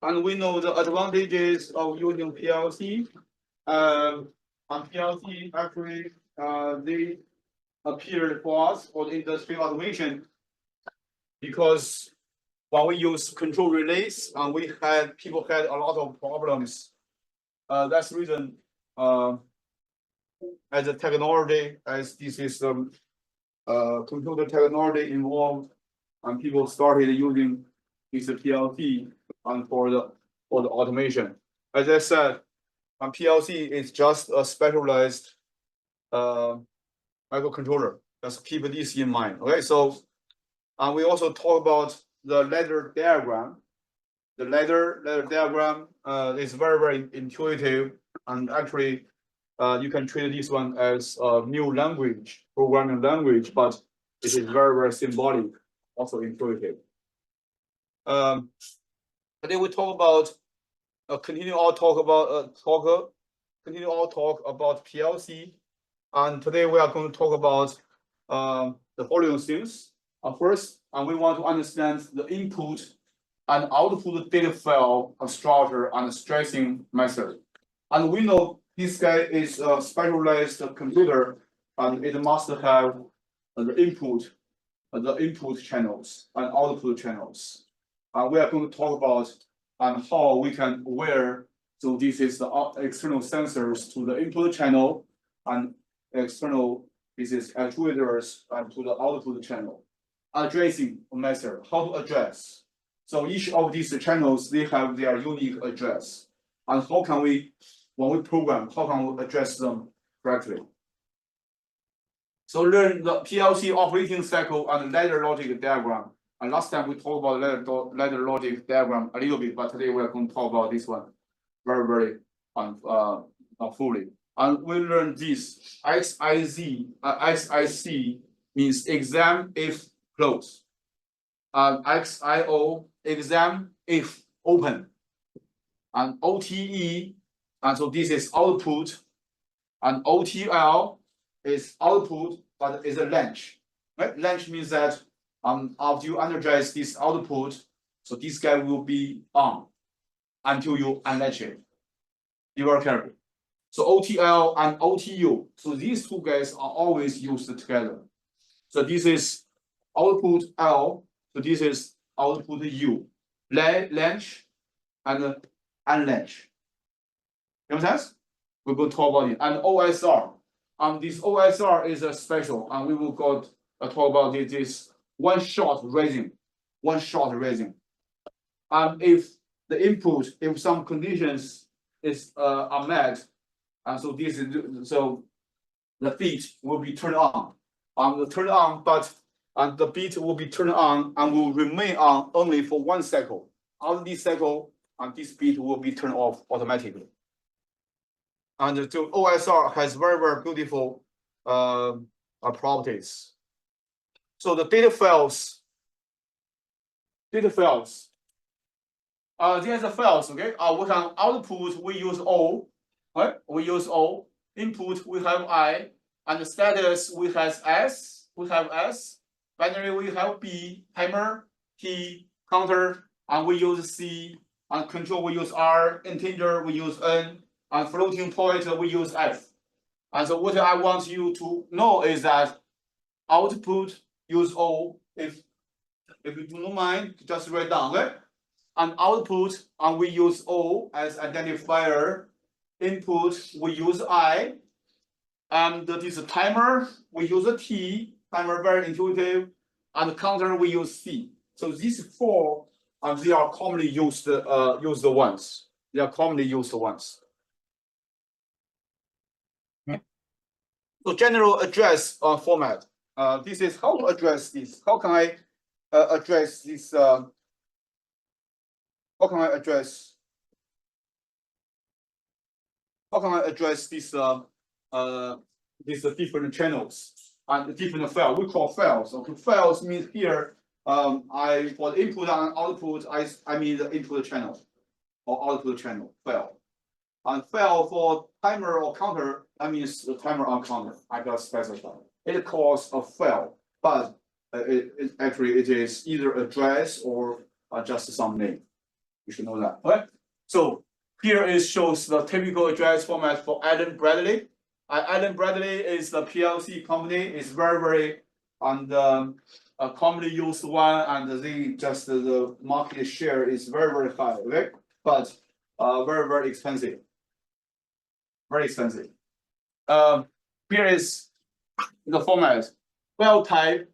And we know the advantages of using PLC. On PLC, actually, they appeared for us for the industrial automation because when we use control relays, people had a lot of problems. That's the reason, as a technology, as this is computer technology involved, and people started using this PLC and for the automation. As I said, PLC is just a specialized microcontroller. Just keep this in mind. Okay, so we also talk about the ladder diagram. The ladder diagram is very intuitive, and actually you can treat this one as a new language, programming language, but it is very symbolic, also intuitive. Today we talk about continue our talk about PLC, and today we are going to talk about the following things. First, we want to understand the input and output data file structure and stressing method. And we know this guy is a specialized computer, and it must have the input channels and output channels. We are going to talk about how we can wire. So this is the external sensors to the input channel, and external this is actuators and to the output channel. Addressing method, how to address. So each of these channels, they have their unique address. And how can we, when we program, how can we address them correctly? So learn the PLC operating cycle and ladder logic diagram. And last time we talked about ladder logic diagram a little bit, but today we are going to talk about this one very fully. And we learn this XIC means exam if close. XIO exam if open. And OTE, and so this is output. And OTL is output, but is a latch. Right? Latch means that after you energize this output, so this guy will be on until you unlatch it. Be very careful. So OTL and OTU, so these two guys are always used together. So this is output L, so this is output U. Latch and unlatch. You understand? We will talk about it. And OSR. This OSR is a special, and we will talk about this one-shot raising. And if the input, if some conditions are met, and so this is the bit will be turned on. But the bit will be turned on and will remain on only for one cycle. After this cycle, and this bit will be turned off automatically. And the OSR has very beautiful properties. So the data files. There's the files. Okay. We can output. We use O. Right? We use O. Input we have I, and the status we have S. Binary we have B. Timer T. Counter, and we use C. And control we use R. Integer we use N. And floating point we use F. And so what I want you to know is that output use O. If you do not mind, just write down, okay? And output, and we use O as identifier. Input we use I. And this timer we use a T. Timer very intuitive. And counter we use C. So these four, they are commonly used ones. They are commonly used ones. So general address format. This is how to address this. How can I address this? How can I address these different channels and different files? We call files. Okay, files means here for the input and output, I mean the input channel or output channel file. And file for timer or counter, that means the timer or counter. I got specified. It calls a file, but it is either address or just some name. You should know that. Okay. So here it shows the typical address format for Allen-Bradley. Allen-Bradley is the PLC company. It's very commonly used one, and the market share is very high. Okay, but very expensive. Very expensive. Here is the format: file type,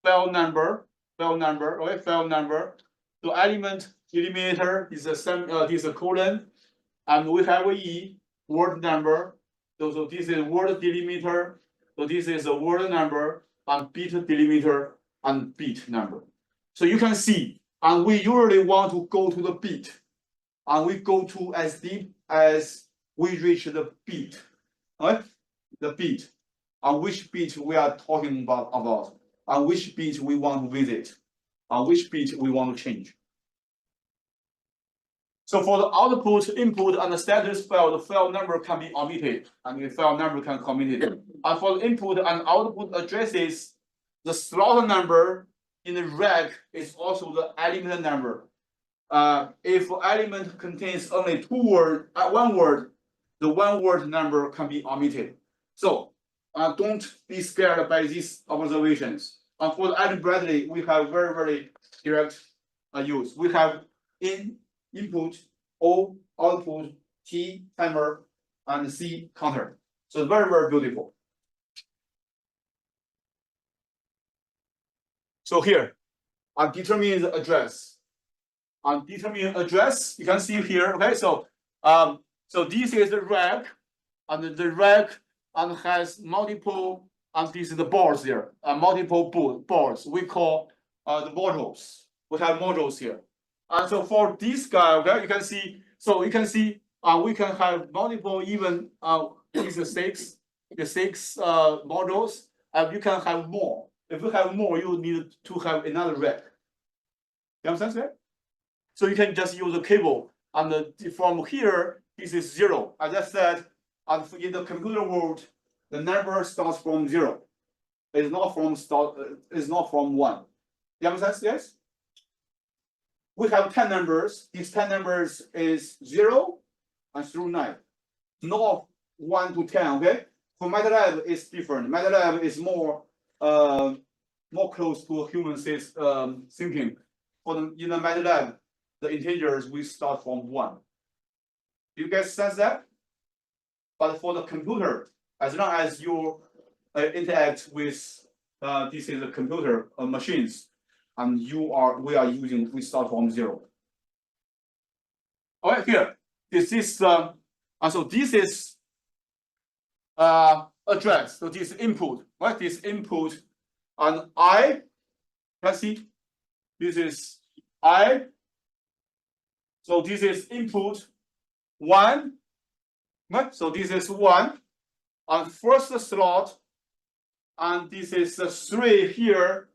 file number. Okay, file number. The element delimiter is a colon, and we have a E word number. So this is word delimiter. So this is a word number and bit delimiter and bit number. So you can see, and we usually want to go to the bit, and we go to as deep as we reach the bit, right? The bit, and which bit we are talking about, and which bit we want to visit, and which bit we want to change. So for the output, input, and the status file, the file number can be omitted, and the file number can be omitted. And for the input and output addresses, the slot number in the rack is also the element number. If element contains only one word, the one word number can be omitted. So don't be scared by these observations. And for the Allen-Bradley, we have very direct use. We have input, O output, T timer, and C counter. So very beautiful. So here, I determine the address. On determine address, you can see here. Okay, so this is the rack, and the rack and has multiple, and this is the boards here, multiple boards. We call the modules. We have modules here. And so for this guy, okay, you can see. So you can see we can have multiple, even these are six modules, and you can have more. If you have more, you need to have another rack. You understand that? So you can just use a cable, and from here, this is 0. As I said, in the computer world, the number starts from 0. It's not from 1. You understand? Yes. We have 10 numbers. These 10 numbers is 0 and through 9, not 1 to 10. Okay. For MATLAB, it's different. MATLAB is more close to human thinking. In the MATLAB, the integers we start from 1. You guys sense that? But for the computer, as long as you interact with this is a computer machines, and we start from 0. All right, here this is so this is address. So this is input, right? This input, and I can see this is I. So this is input 1, right? So this is 1 on first slot, and this is 3 here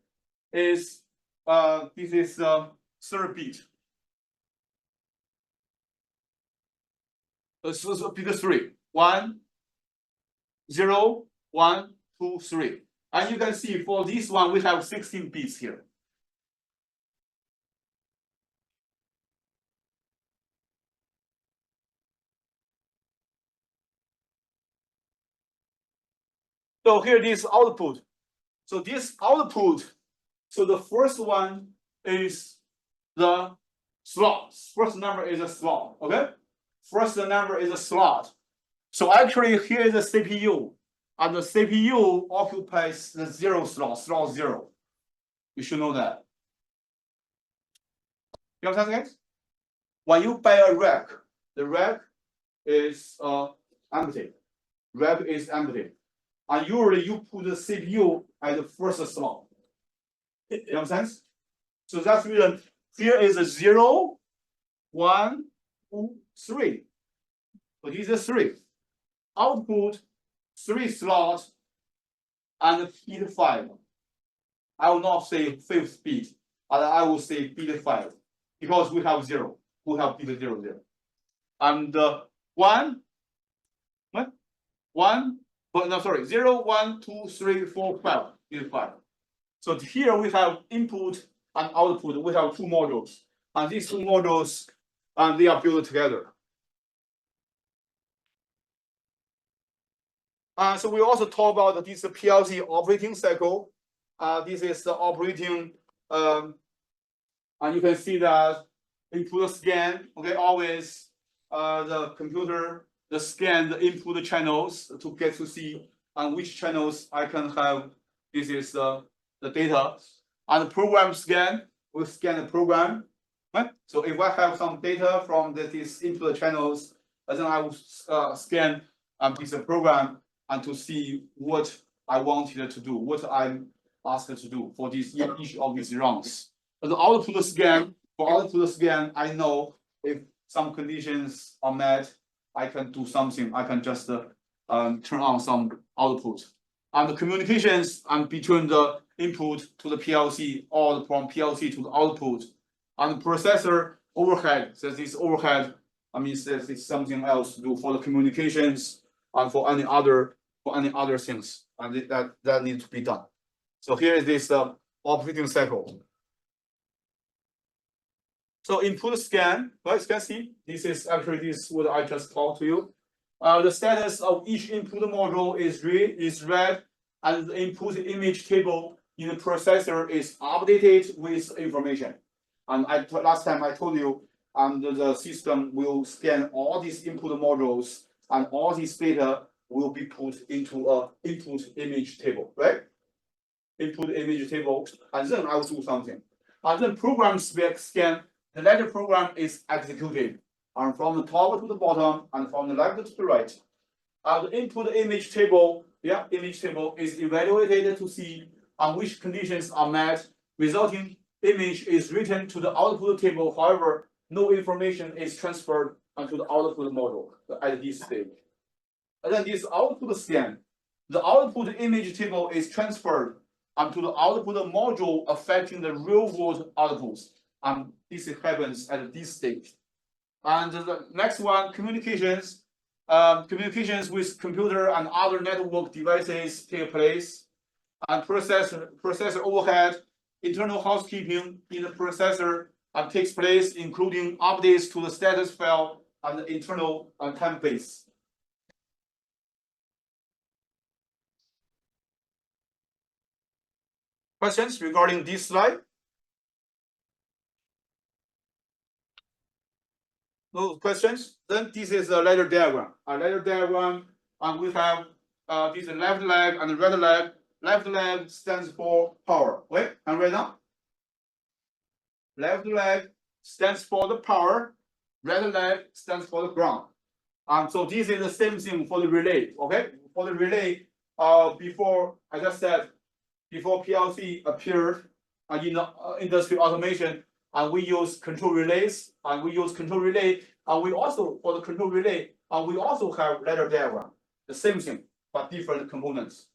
is this is third bit. So bit 3, 1, 0, 1, 2, 3. And you can see for this one we have 16 bits here. So here this output. So this output, so the first one is the slot. First number is a slot, okay? First number is a slot. So actually here is a CPU, and the CPU occupies the 0 slot, slot 0. You should know that. You understand, guys? When you buy a rack, the rack is empty. Rack is empty. And usually you put the CPU at the first slot. You understand? So that's reason here is a 0, 1, 2, 3. So this is 3. Output 3 slots and bit 5. I will not say 5th bit, and I will say bit 5 because we have 0. We have bit 0 there. And 1, what? 1. But no, sorry, 0, 1, 2, 3, 4, 5. Bit 5. So here we have input and output. We have 2 modules, and these 2 modules and they are built together. So we also talk about this PLC operating cycle. This is the operating, and you can see that input scan. Okay, always the computer scan the input channels to get to see on which channels I can have. This is the data, and the program scan will scan the program. Right? So if I have some data from these input channels, then I will scan this program and to see what I wanted to do, what I'm asked to do for this each of these runs. But the output scan, for output scan, I know if some conditions are met, I can do something. I can just turn on some output. And the communications between the input to the PLC or from PLC to the output, and the processor overhead. So this overhead, this is something else to do for the communications and for any other things, and that needs to be done. So here is this operating cycle. So input scan, right? You can see this is what I just talked to you. The status of each input module is read, and the input image table in the processor is updated with information. And last time I told you, the system will scan all these input modules, and all this data will be put into a input image table, right? Input image table, and then I will do something. And then program scan, the latter program is executed, and from the top to the bottom, and from the left to the right. And the input image table, is evaluated to see on which conditions are met. Resulting image is written to the output table. However, no information is transferred onto the output module at this stage. And then this output scan, the output image table is transferred onto the output module affecting the real world outputs. And this happens at this stage. And the next one, communications. Communications with computer and other network devices take place. And processor overhead, internal housekeeping in the processor takes place, including updates to the status file and the internal time base. Questions regarding this slide? No questions? Then this is a ladder diagram. A ladder diagram, and we have this left leg and the right leg. Left leg stands for power. Wait, and right now? Left leg stands for the power. Right leg stands for the ground. So this is the same thing for the relay. Okay, for the relay, before I just said, before PLC appeared in the industrial automation, and we use control relays, and we also for the control relay, we also have ladder diagram. The same thing, but different components.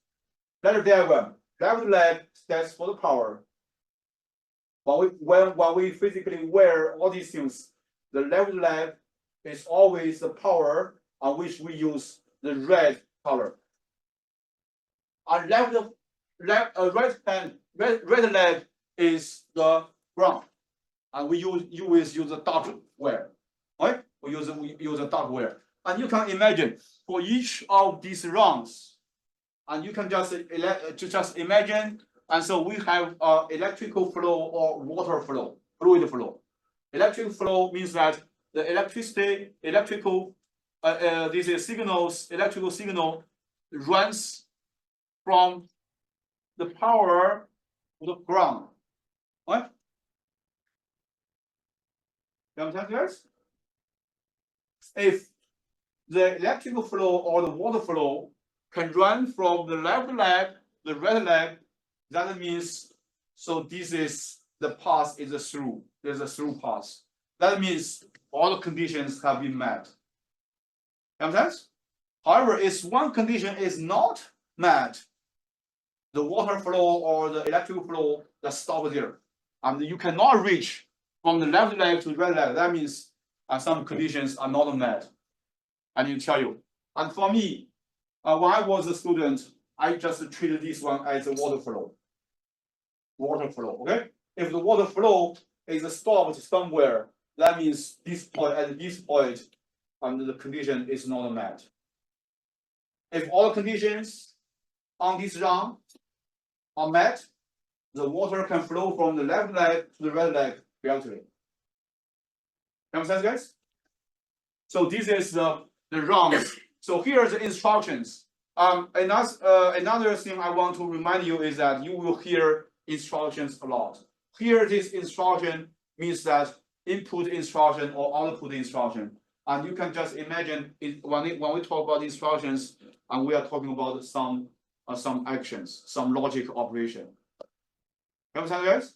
Ladder diagram, left leg stands for the power. When we physically wear all these things, the left leg is always the power on which we use the red color. And right leg is the ground, and we use the dark wear, right? We use a dark wear, and you can imagine for each of these rounds, and you can just imagine. And so we have electrical flow or water flow, fluid flow. Electric flow means that the electrical signal runs from the power to the ground. Right? You understand, guys? If the electrical flow or the water flow can run from the left leg, the right leg, that means, so this is the path is a through. There's a through path. That means all the conditions have been met. Understand? However, if one condition is not met, the water flow or the electrical flow that stops there, and you cannot reach from the left leg to the right leg. That means some conditions are not met. I need to tell you. And for me, when I was a student, I just treated this one as a water flow. Water flow, okay? If the water flow is stopped somewhere, that means this point at this point, the condition is not met. If all conditions on this run are met, the water can flow from the left leg to the right leg directly. Understand, guys? So this is the runs. So here are the instructions. Another thing I want to remind you is that you will hear instructions a lot. Here, this instruction means that input instruction or output instruction. And you can just imagine it, when we talk about instructions, and we are talking about some actions, some logic operation. Understand, guys?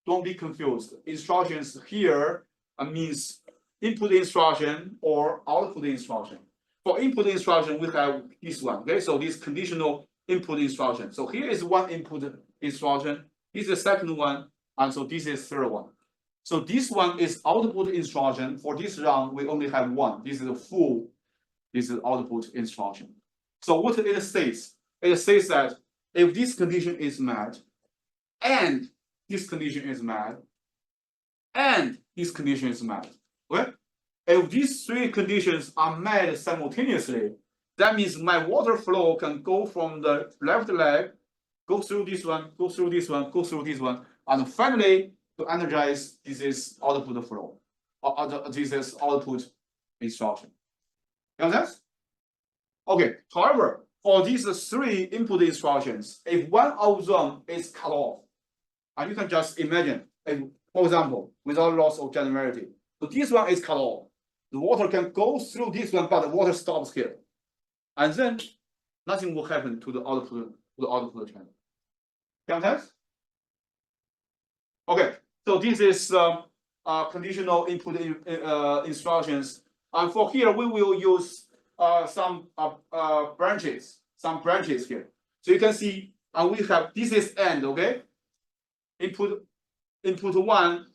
Don't be confused. Instructions here means input instruction or output instruction. For input instruction, we have this one. Okay, so this conditional input instruction. So here is one input instruction. This is the second one, and so this is third one. So this one is output instruction. For this round, we only have one. This is a full. This is output instruction. So what it says? It says that if this condition is met, and this condition is met, and this condition is met. Okay? If these three conditions are met simultaneously, that means my water flow can go from the left leg, go through this one, go through this one, go through this one, and finally to energize this is output flow, or this is output instruction. You understand? Okay. However, for these three input instructions, if one of them is cut off, and you can just imagine, if, for example, without loss of generality, so this one is cut off. The water can go through this one, but the water stops here, and then nothing will happen to the output channel. You understand? Okay, so this is conditional input instructions, and for here we will use some branches here. So you can see, and we have this is AND, okay? Input one,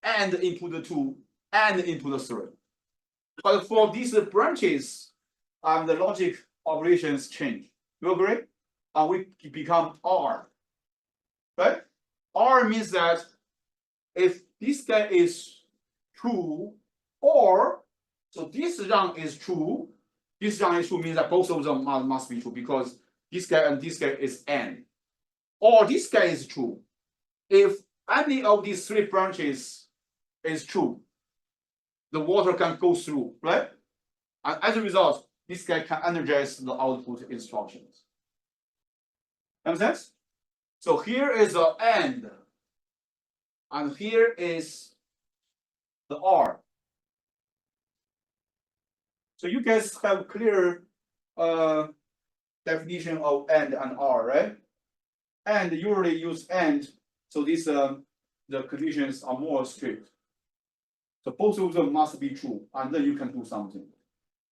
and input two, and input three. But for these branches, the logic operations change. You agree? And we become OR, right? OR means that if this guy is true, or so this run is true, this run is true means that both of them must be true because this guy and this guy is AND. Or this guy is true. If any of these three branches is true, the water can go through, right? And as a result, this guy can energize the output instructions. Understand? So here is the AND, and here is the OR. So you guys have clear definition of AND and OR, right? And usually use AND, so these the conditions are more strict. So both of them must be true, and then you can do something.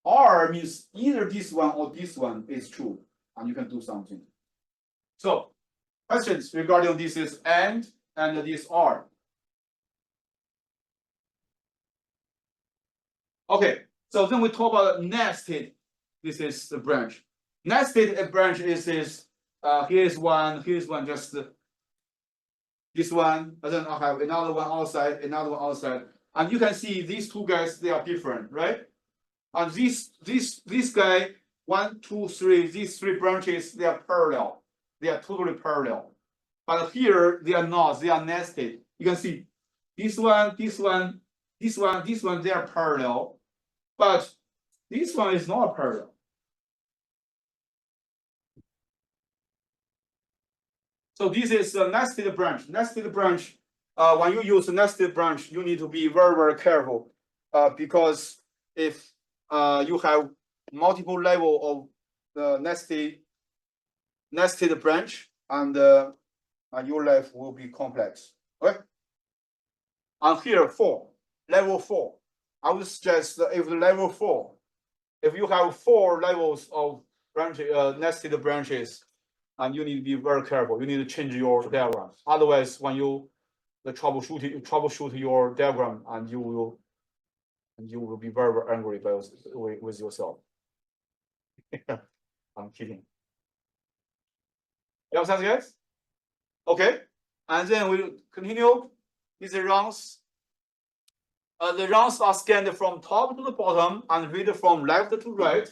OR means either this one or this one is true, and you can do something. So questions regarding this is AND and this OR. Okay, so then we talk about nested. This is the branch. Nested branch is this. Here's one, just this one, and then I have another one outside, another one outside. And you can see these two guys, they are different, right? And this guy, 1, 2, 3, these three branches, they are parallel. They are totally parallel. But here they are not, they are nested. You can see this one, this one, this one, this one, they are parallel. But this one is not parallel. So this is a nested branch. Nested branch, when you use a nested branch, you need to be very, very careful because if you have multiple level of the nested branch, and your life will be complex. Okay. And here level 4. I would suggest that if the level 4, if you have 4 levels of nested branches, and you need to be very careful. You need to change your diagram. Otherwise, when you troubleshoot your diagram, and you will be very, very angry with yourself. I'm kidding. You understand, guys? Okay, and then we continue. These runs. the rounds are scanned from top to the bottom and read from left to right.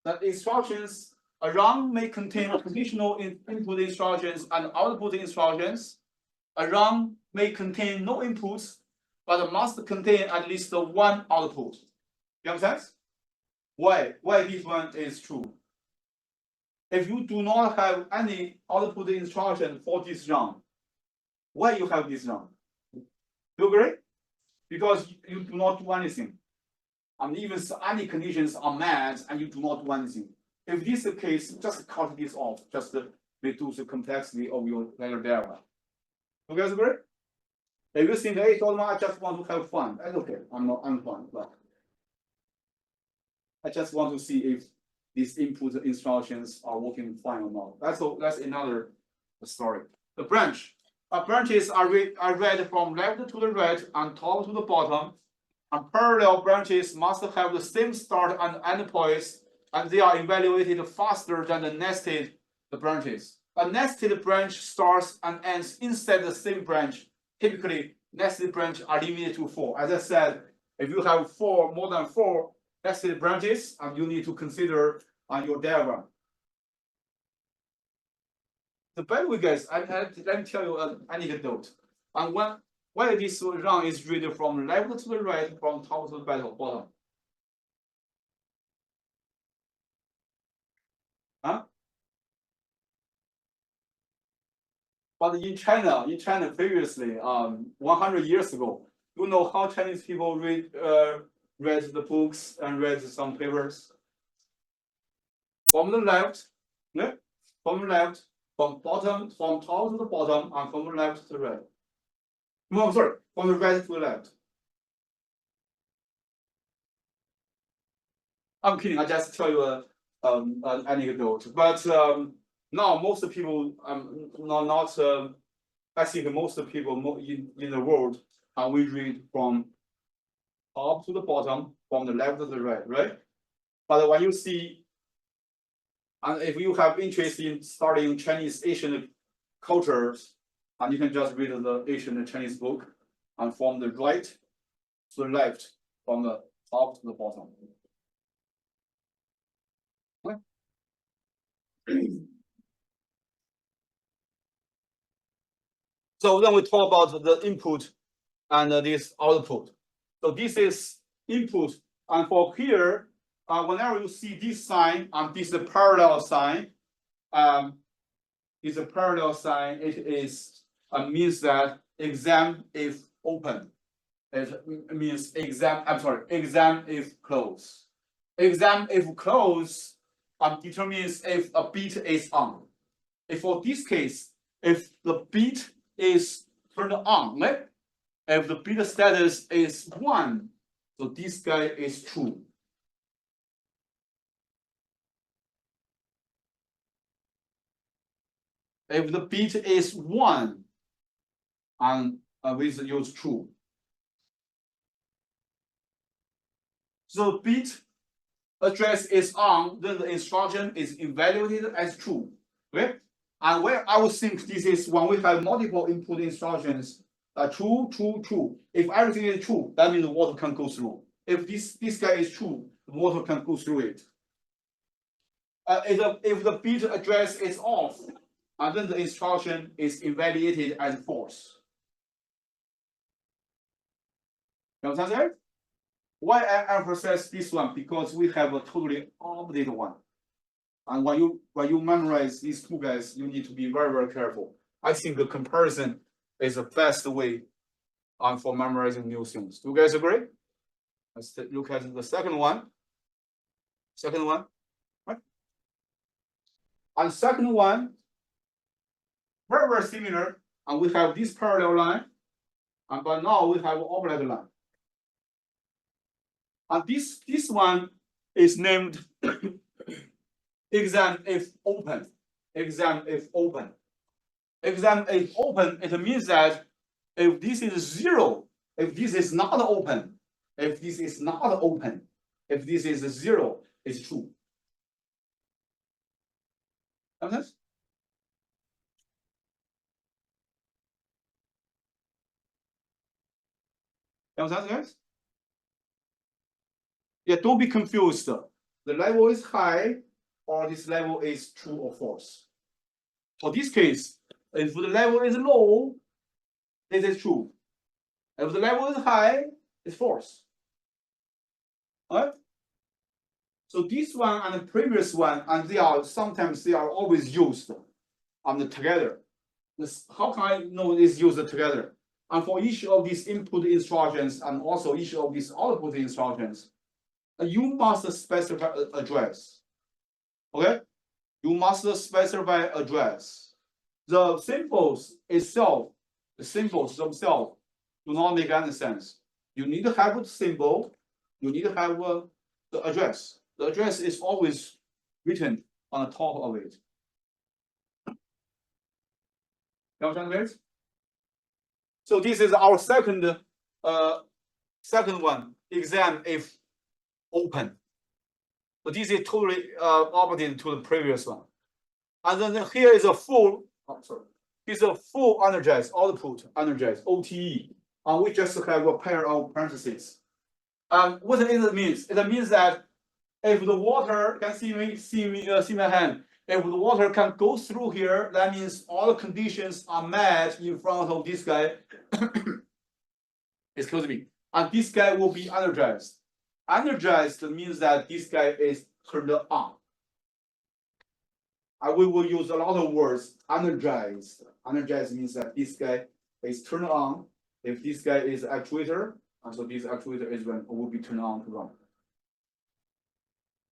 The instructions a run may contain conditional input instructions and output instructions. A run may contain no inputs, but must contain at least one output. You understand? Why? Why this one is true? If you do not have any output instruction for this run, why you have this run? You agree? Because you do not do anything. And even any conditions are met and you do not do anything. If this is the case, just cut this off, just reduce the complexity of your diagram. You guys agree? If you think, hey, I just want to have fun, that's okay. I'm fun, but I just want to see if these input instructions are working fine or not. That's another story. The branch. Branches are read from left to the right and top to the bottom. And parallel branches must have the same start and end points, and they are evaluated faster than the nested branches. A nested branch starts and ends inside the same branch. Typically, nested branches are limited to 4. As I said, if you have more than 4 nested branches, and you need to consider on your diagram. So by the way, guys, let me tell you an anecdote. And why this run is read from left to the right, from top to the bottom. Huh? But in China previously, 100 years ago, you know how Chinese people read the books and read some papers? From the left, yeah? From left, from top to the bottom, and from the left to the right. No, sorry, from the right to the left. I'm kidding. I just tell you an anecdote. But now most people, I think most people in the world, we read from top to the bottom, from the left to the right, right? But when you see, and if you have interest in studying Chinese Asian cultures, and you can just read the Asian Chinese book, and from the right to the left, from the top to the bottom. So then we talk about the input and this output. So this is input, and for here, whenever you see this sign and this is a parallel sign, is a parallel sign. It is means that exam is open. It means exam. I'm sorry, exam is closed. Exam if closed determines if a bit is on. If for this case, if the bit is turned on, right? If the bit status is 1, so this guy is true. If the bit is 1, and we use true. So bit address is on, then the instruction is evaluated as true. Okay? And where I would think this is when we have multiple input instructions, true, true, true. If everything is true, that means the water can go through. If this guy is true, the water can go through it. If the bit address is off, and then the instruction is evaluated as false. You understand that? Why I emphasize this one? Because we have a totally opposite one. And when you memorize these two guys, you need to be very, very careful. I think the comparison is the best way for memorizing new things. Do you guys agree? Let's look at the second one. Second one, right? And second one, very, very similar. And we have this parallel line, but now we have overlap line. And this one is named exam if open. Exam if open. Exam if open, it means that if this is 0, if this is not open, if this is not open, if this is 0, it's true. Understand? Understand, guys? Yeah, don't be confused. The level is high or this level is true or false. For this case, if the level is low, this is true. If the level is high, it's false. All right? So this one and the previous one, and they are sometimes they are always used together. How can I know it's used together? And for each of these input instructions and also each of these output instructions, you must specify address. Okay? You must specify address. The symbols itself, the symbols themselves do not make any sense. You need to have a symbol, you need to have the address. The address is always written on the top of it. You understand this? So this is our second one, exam if open. So this is totally opposite to the previous one. And then here is a full, It's a full energized output, energized OTE. And we just have a pair of parentheses. And what does it mean? It means that if the water can see my hand. If the water can go through here, that means all the conditions are met in front of this guy. Excuse me. And this guy will be energized. Energized means that this guy is turned on. And we will use a lot of words. Energized. Energized means that this guy is turned on. If this guy is actuator, and so this actuator is will be turned on to run.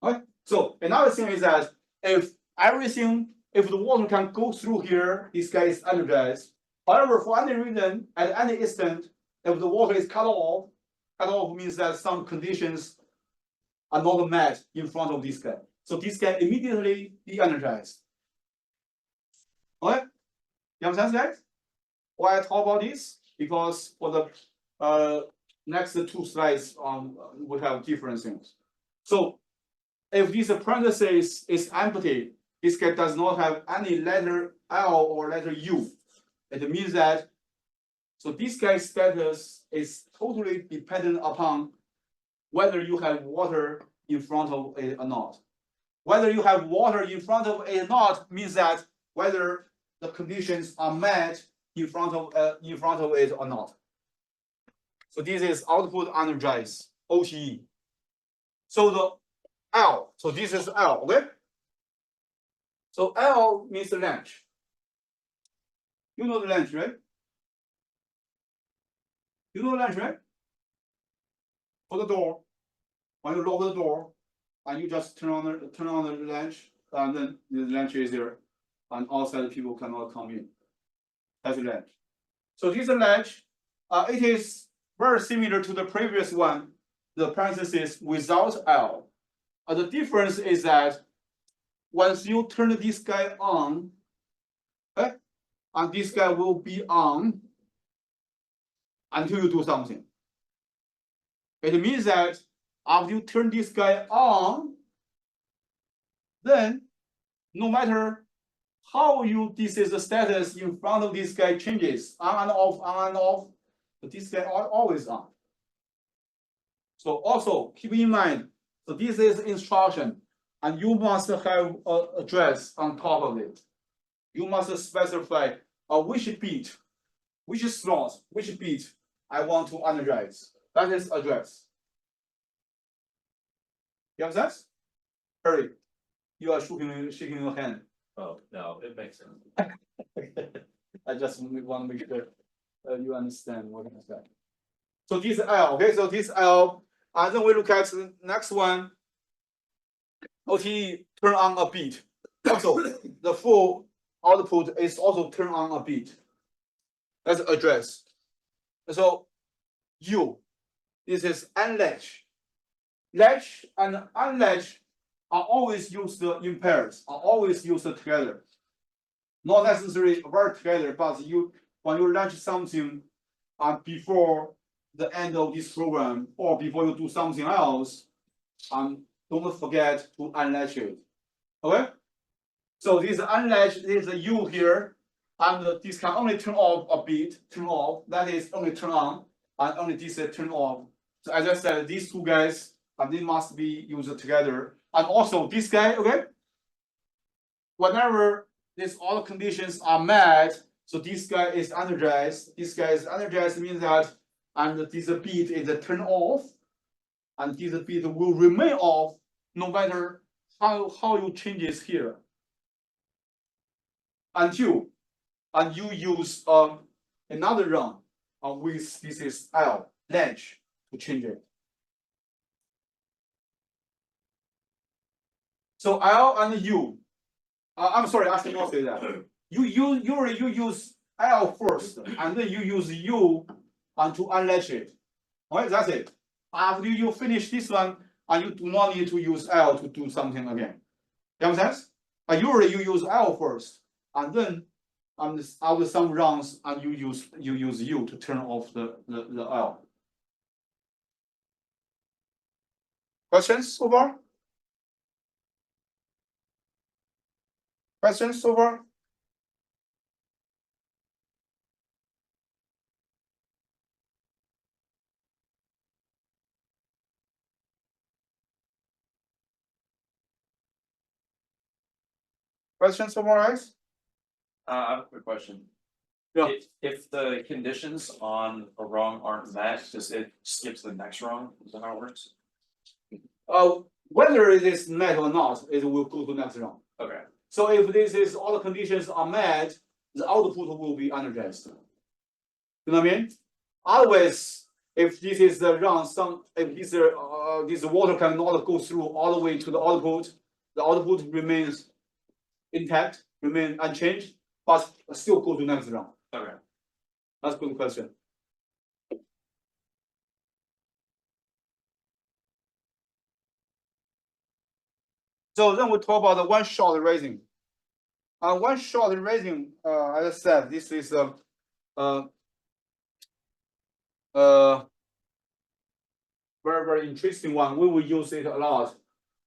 Okay. So another thing is that if the water can go through here, this guy is energized. However, for any reason, at any instant, if the water is cut off means that some conditions are not met in front of this guy. So this guy immediately de-energized. Okay? You understand that? Why I talk about this? Because for the next two slides, we have different things. So if this parenthesis is empty, this guy does not have any letter L or letter U. It means that, so this guy's status is totally dependent upon whether you have water in front of it or not. Whether you have water in front of it or not means that whether the conditions are met in front of it or not. So this is output energized, OTE. So the L, so this is L, okay? So L means the latch. You know the latch, right? You know the latch, right? For the door, when you lock the door, and you just turn on the latch, and then the latch is there, and outside people cannot come in. That's a latch. So this latch, it is very similar to the previous one, the parenthesis without L. The difference is that once you turn this guy on, okay, and this guy will be on until you do something. It means that after you turn this guy on, then no matter how this is the status in front of this guy changes, on and off, but this guy are always on. So also keep in mind, so this is instruction, and you must have an address on top of it. You must specify which bit, which slot, which bit I want to energize. That is address. You have that? Hurry. You are shaking your hand. Oh, no, it makes sense. I just want to make sure you understand what I'm saying. So this L, okay, so this L, and then we look at the next one. OTE turn on a bit. Also, the full output is also turn on a bit. That's address. So U, this is unlatch. Latch and unlatch are always used in pairs, are always used together. Not necessarily very together, but when you latch something before the end of this program or before you do something else, don't forget to unlatch it. Okay? So this unlatch, there's a U here, and this can only turn off a bit, turn off, that is only turn on, and only this turn off. So as I said, these two guys and they must be used together. And also this guy, okay? Whenever all the conditions are met, so this guy is energized. This guy is energized means that, and this bit is turned off, and this bit will remain off no matter how you change it here. Until you use another run with this is L ledge to change it. So L and U. I'm sorry, I should not say that. You use L first, and then you use U and to unlatch it. All right, that's it. After you finish this one, and you do not need to use L to do something again. You understand? Usually you use L first, and then after some runs, and you use U to turn off the L. Questions so far? Questions so far? Questions so far, guys? I have a quick question. Yeah. If the conditions on a rung aren't met, does it skip to the next rung? Is that how it works? Whether it is met or not, it will go to next round. Okay. So if this is all the conditions are met, the output will be energized. You know what I mean? Otherwise, if this is the run, if this water cannot go through all the way to the output remains intact, remain unchanged, but still go to next round. Okay. That's a good question. So then we talk about the one-shot raising. One-shot raising, as I said, this is a very, very interesting one. We will use it a lot.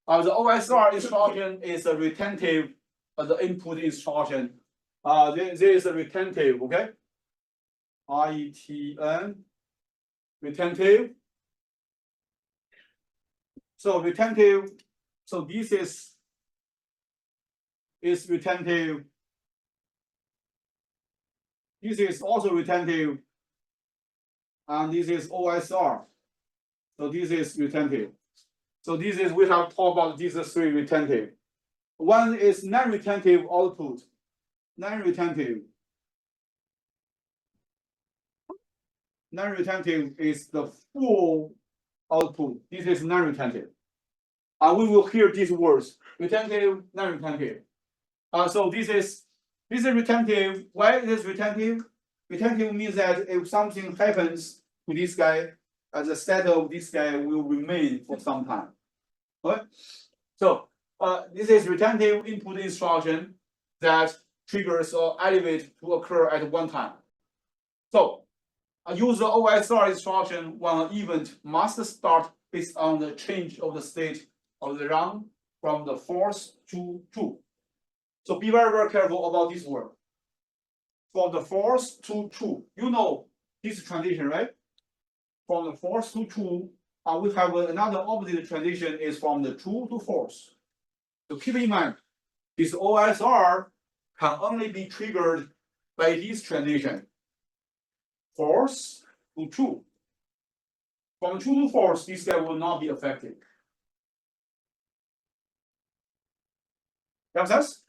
The OSR instruction is a retentive, the input instruction. There is a retentive, okay? RETN, retentive. So retentive, so this is retentive. This is also retentive. And this is OSR. So this is retentive. So this is, we have talked about these three retentive. One is non-retentive output. Non-retentive. Non-retentive is the full output. This is non-retentive. And we will hear these words: retentive, non-retentive. So this is retentive. Why is this retentive? Retentive means that if something happens to this guy, the state of this guy will remain for some time. Okay? So this is retentive input instruction that triggers or elevate to occur at one time. So use the OSR instruction when an event must start based on the change of the state of the run from the false to true. So be very, very careful about this word. From the false to true. You know this transition, right? From the false to true, we have another opposite transition is from the true to false. So keep in mind, this OSR can only be triggered by this transition. False to true. From true to false, this guy will not be affected. Make sense?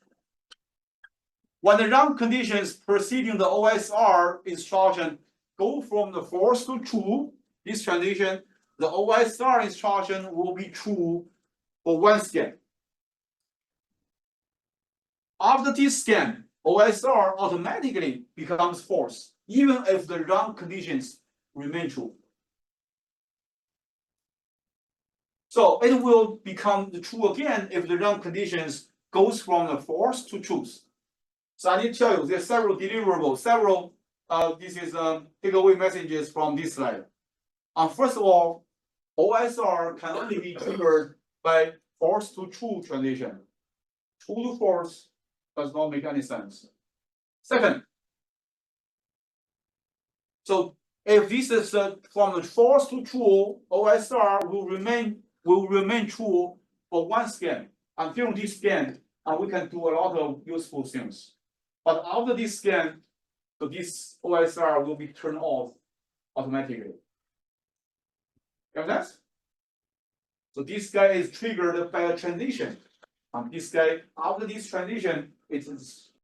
When the run conditions preceding the OSR instruction go from the false to true, this transition, the OSR instruction will be true for one scan. After this scan, OSR automatically becomes false, even if the run conditions remain true. So it will become true again if the run conditions goes from the false to true. So I need to tell you, there are several deliverables, this is takeaway messages from this slide. First of all, OSR can only be triggered by false to true transition. True to false does not make any sense. Second, so if this is from the false to true, OSR will remain will remain true for one scan. Until this scan, and we can do a lot of useful things. But after this scan, so this OSR will be turned off automatically. Got that? So this guy is triggered by a transition. And this guy, after this transition, it is